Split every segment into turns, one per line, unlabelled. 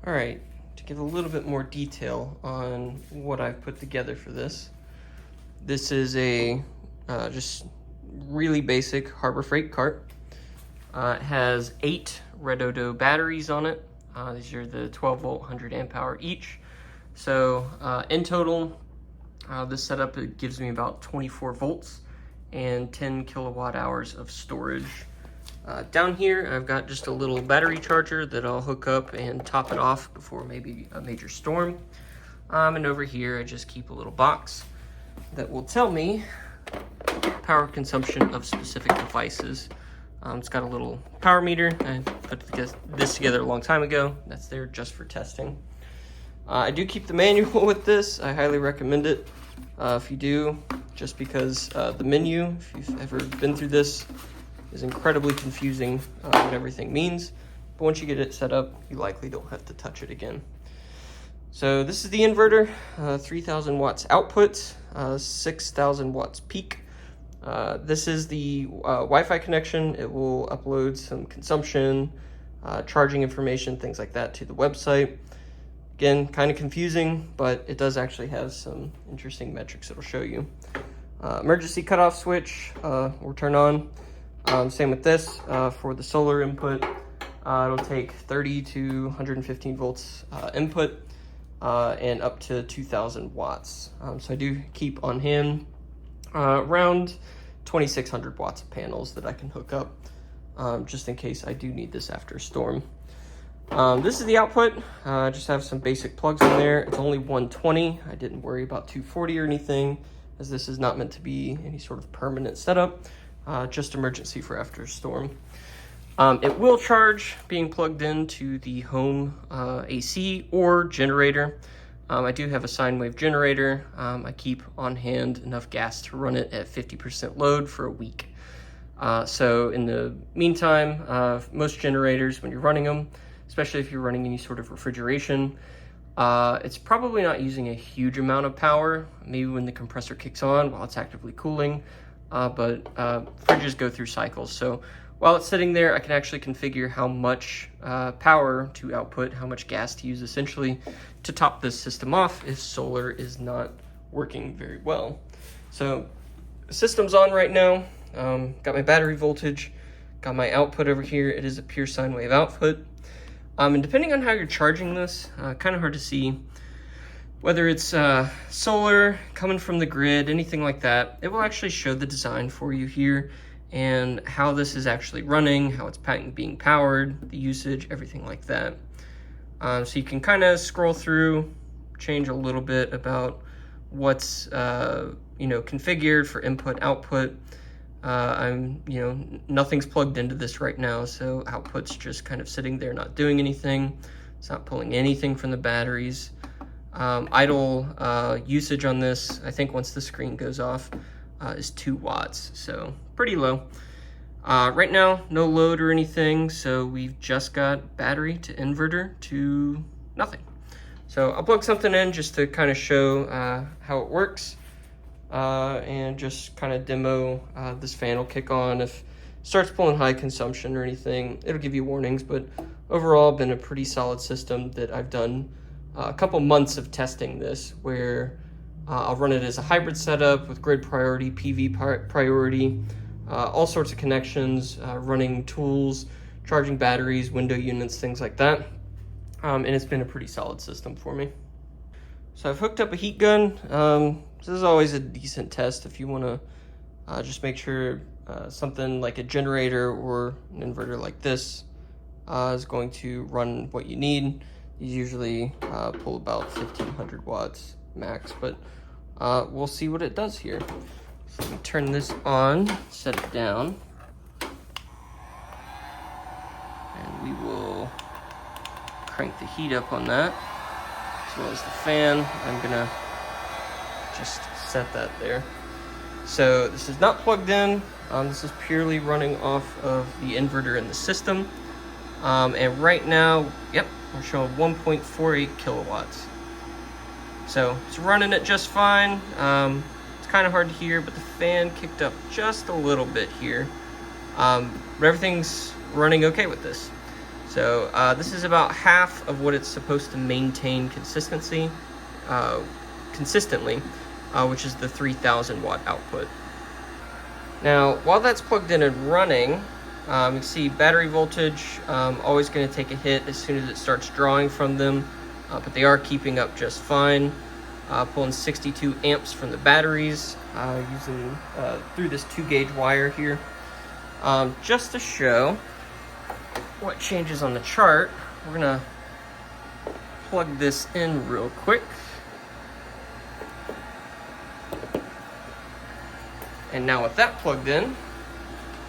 All right, to give a little bit more detail on what I've put together for this. This is a just really basic Harbor Freigh cart. It has 8 Redodo batteries on it. These are the 12 volt, 100 amp hour each. So in total, this setup, it gives me about 24 volts and 10 kilowatt hours of storage. Down here, I've got just a little battery charger that I'll hook up and top it off before maybe a major storm. And over here, I just keep a little box that will tell me power consumption of specific devices. It's got a little power meter. I put this together a long time ago. That's there just for testing. I do keep the manual with this. I highly recommend it if you do, just because the menu, if you've ever been through this, is incredibly confusing what everything means. But once you get it set up, you likely don't have to touch it again. So this is the inverter, 3000 watts output, 6000 watts peak. This is the Wi-Fi connection. It will upload some consumption, charging information, things like that to the website. Again, kind of confusing, but it does actually have some interesting metrics it'll show you. Emergency cutoff switch will turn on. Same with this. For the solar input, it'll take 30 to 115 volts input and up to 2000 watts. So I do keep on hand around 2600 watts of panels that I can hook up just in case I do need this after a storm. This is the output. I just have some basic plugs in there. It's only 120. I didn't worry about 240 or anything, as this is not meant to be any sort of permanent setup, just emergency for after a storm. It will charge being plugged into the home AC or generator. I do have a sine wave generator. I keep on hand enough gas to run it at 50% load for a week. So in the meantime, most generators, when you're running them, especially if you're running any sort of refrigeration, it's probably not using a huge amount of power, maybe when the compressor kicks on while it's actively cooling, but fridges go through cycles. So while it's sitting there, I can actually configure how much power to output, how much gas to use essentially to top this system off if solar is not working very well. So the system's on right now. Got my battery voltage, got my output over here. It is a pure sine wave output. And depending on how you're charging this, kind of hard to see whether it's solar, coming from the grid, anything like that. It will actually show the design for you here and how this is actually running, how it's being powered, the usage, everything like that. So you can kind of scroll through, change a little bit about what's configured for input, output. Nothing's plugged into this right now, so output's just kind of sitting there not doing anything. It's not pulling anything from the batteries. Idle usage on this, I think once the screen goes off, is 2 watts, so pretty low. Right now, no load or anything, so we've just got battery to inverter to nothing. So I'll plug something in just to kind of show how it works. And just kind of demo this fan will kick on. If it starts pulling high consumption or anything, it'll give you warnings, but overall been a pretty solid system that I've done a couple months of testing this, where I'll run it as a hybrid setup with grid priority, PV priority, all sorts of connections, running tools, charging batteries, window units, things like that. And it's been a pretty solid system for me. So I've hooked up a heat gun. This is always a decent test if you want to just make sure something like a generator or an inverter like this is going to run what you need. These usually pull about 1500 watts max, but we'll see what it does here. So let me turn this on, set it down, and we will crank the heat up on that, as well as the fan. I'm gonna just set that there. So this is not plugged in. This is purely running off of the inverter in the system. And right now, yep, we're showing 1.48 kilowatts. So it's running it just fine. It's kind of hard to hear, but the fan kicked up just a little bit here. But everything's running okay with this. So this is about half of what it's supposed to maintain consistently, which is the 3,000 watt output. Now, while that's plugged in and running, you can see battery voltage always going to take a hit as soon as it starts drawing from them, but they are keeping up just fine. Pulling 62 amps from the batteries using through this 2-gauge wire here. Just to show what changes on the chart, we're going to plug this in real quick. And now with that plugged in,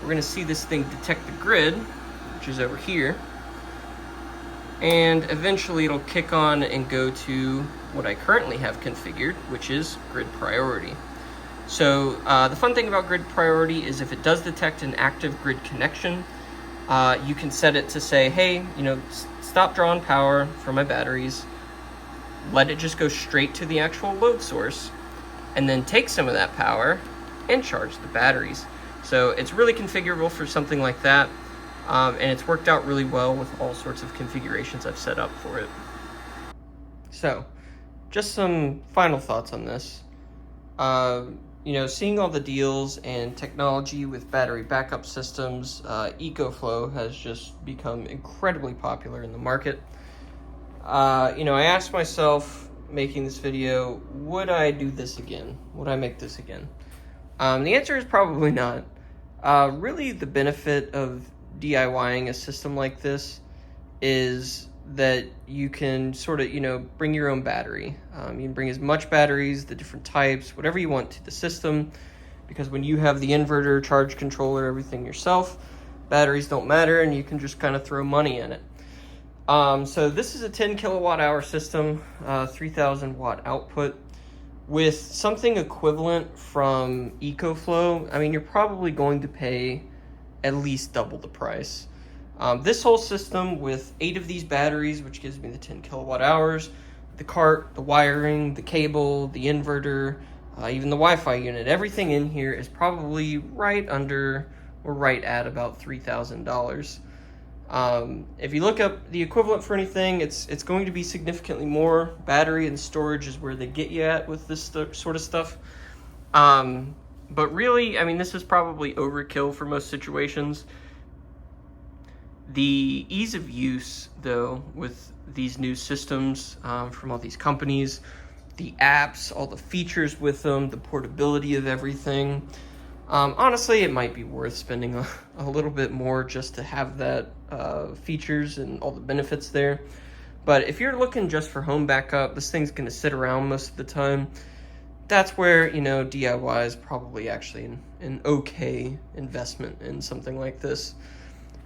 we're going to see this thing detect the grid, which is over here. And eventually it'll kick on and go to what I currently have configured, which is grid priority. So the fun thing about grid priority is if it does detect an active grid connection, you can set it to say, hey, stop drawing power from my batteries, let it just go straight to the actual load source, and then take some of that power and charge the batteries. So it's really configurable for something like that, and it's worked out really well with all sorts of configurations I've set up for it. So just some final thoughts on this. Seeing all the deals and technology with battery backup systems, EcoFlow has just become incredibly popular in the market. I asked myself making this video, would I do this again? Would I make this again? The answer is probably not. Really, the benefit of DIYing a system like this is that you can sort of, bring your own battery. You can bring as much batteries, the different types, whatever you want to the system, because when you have the inverter, charge controller, everything yourself, batteries don't matter, and you can just kind of throw money in it. So this is a 10 kilowatt hour system, 3,000 watt output. With something equivalent from EcoFlow, I mean, you're probably going to pay at least double the price. This whole system with 8 of these batteries, which gives me the 10 kilowatt hours, the cart, the wiring, the cable, the inverter, even the Wi-Fi unit, everything in here is probably right under or right at about $3,000. If you look up the equivalent for anything, it's going to be significantly more. Battery and storage is where they get you at with this sort of stuff. But really, I mean, this is probably overkill for most situations. The ease of use, though, with these new systems from all these companies, the apps, all the features with them, the portability of everything, honestly, it might be worth spending a little bit more just to have that features and all the benefits there. But if you're looking just for home backup, this thing's going to sit around most of the time. That's where, DIY is probably actually an okay investment in something like this.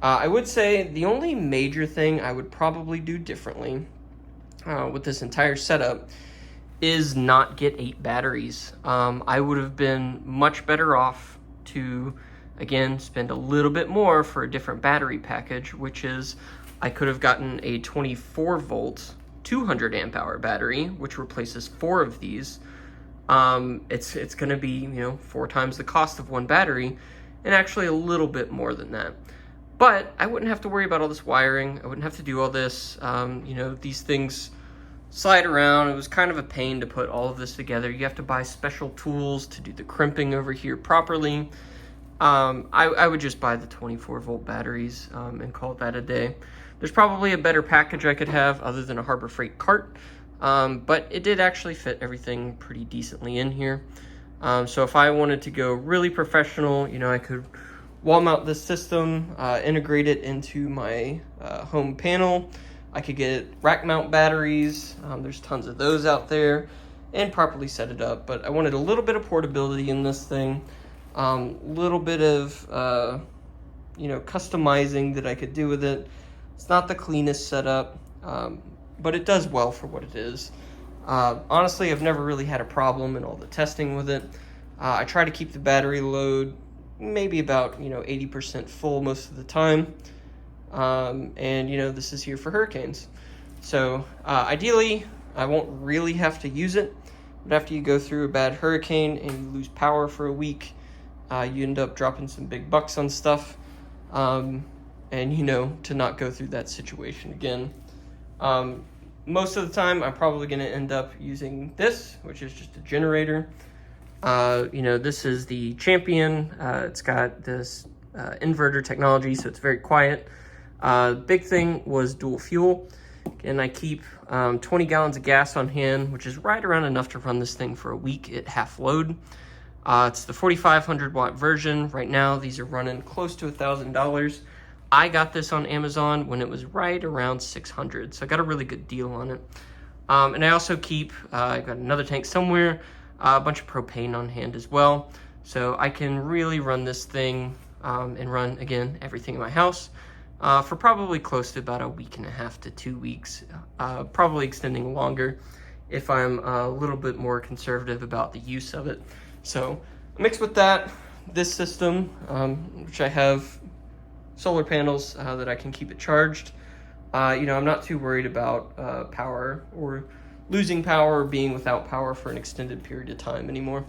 I would say the only major thing I would probably do differently with this entire setup is not get 8 batteries. I would have been much better off to, again, spend a little bit more for a different battery package, which is I could have gotten a 24 volt, 200 amp hour battery, which replaces 4 of these. It's going to be, 4 times the cost of one battery, and actually a little bit more than that. But I wouldn't have to worry about all this wiring. I wouldn't have to do all this. These things slide around. It was kind of a pain to put all of this together. You have to buy special tools to do the crimping over here properly. I would just buy the 24 volt batteries and call it that a day. There's probably a better package I could have other than a Harbor Freigh cart, but it did actually fit everything pretty decently in here. So if I wanted to go really professional, I could wall mount this system, integrate it into my home panel. I could get rack mount batteries. There's tons of those out there, and properly set it up. But I wanted a little bit of portability in this thing, little bit of customizing that I could do with it. It's not the cleanest setup, but it does well for what it is. Honestly, I've never really had a problem in all the testing with it. I try to keep the battery load maybe about 80% full most of the time, and this is here for hurricanes. So ideally, I won't really have to use it, but after you go through a bad hurricane and you lose power for a week, you end up dropping some big bucks on stuff. and to not go through that situation again. Most of the time I'm probably going to end up using this, which is just a generator. This is the Champion. It's got this inverter technology, so it's very quiet. Big thing was dual fuel, and I keep 20 gallons of gas on hand, which is right around enough to run this thing for a week at half load. It's the 4,500 watt version. Right now, these are running close to $1,000. I got this on Amazon when it was right around 600, so I got a really good deal on it. And I also keep, I got another tank somewhere, a bunch of propane on hand as well. So I can really run this thing and run, again, everything in my house for probably close to about a week and a half to 2 weeks, probably extending longer if I'm a little bit more conservative about the use of it. So mixed with that, this system, which I have solar panels that I can keep it charged. I'm not too worried about power or losing power or being without power for an extended period of time anymore.